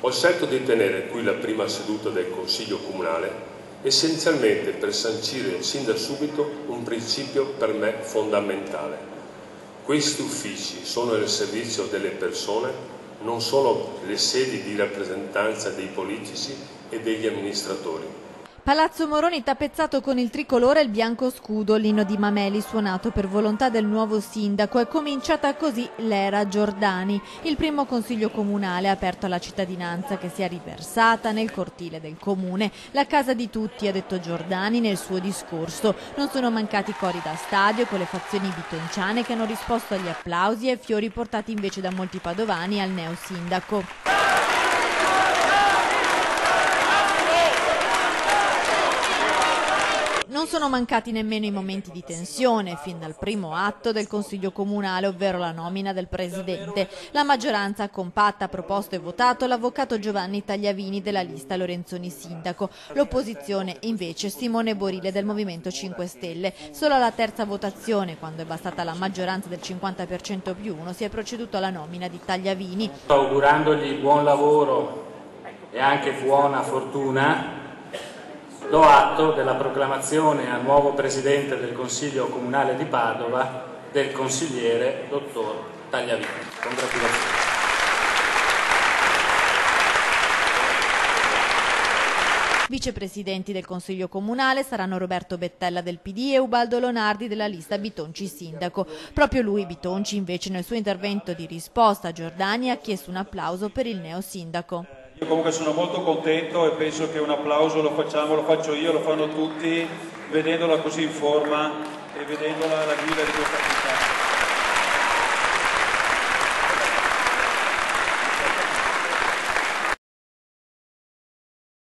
Ho scelto di tenere qui la prima seduta del Consiglio Comunale essenzialmente per sancire sin da subito un principio per me fondamentale. Questi uffici sono al servizio delle persone, non sono le sedi di rappresentanza dei politici e degli amministratori. Palazzo Moroni tappezzato con il tricolore e il bianco scudo, l'inno di Mameli suonato per volontà del nuovo sindaco. È cominciata così l'era Giordani, il primo consiglio comunale aperto alla cittadinanza che si è riversata nel cortile del comune. La casa di tutti, ha detto Giordani nel suo discorso. Non sono mancati cori da stadio con le fazioni bitonciane che hanno risposto agli applausi e fiori portati invece da molti padovani al neo sindaco. Non sono mancati nemmeno i momenti di tensione, fin dal primo atto del Consiglio Comunale, ovvero la nomina del Presidente. La maggioranza compatta ha proposto e votato l'avvocato Giovanni Tagliavini della lista Lorenzoni Sindaco. L'opposizione invece Simone Borile del Movimento 5 Stelle. Solo alla terza votazione, quando è bastata la maggioranza del 50% più 1, si è proceduto alla nomina di Tagliavini. Augurandogli buon lavoro e anche buona fortuna, do atto della proclamazione a nuovo Presidente del Consiglio Comunale di Padova del consigliere dottor Tagliavini. Congratulazioni. Vicepresidenti del Consiglio Comunale saranno Roberto Bettella del PD e Ubaldo Lonardi della lista Bitonci Sindaco. Proprio lui, Bitonci, invece nel suo intervento di risposta a Giordani ha chiesto un applauso per il neo sindaco. Io comunque sono molto contento e penso che un applauso lo faccio io, lo fanno tutti, vedendola così in forma e vedendola alla guida di questa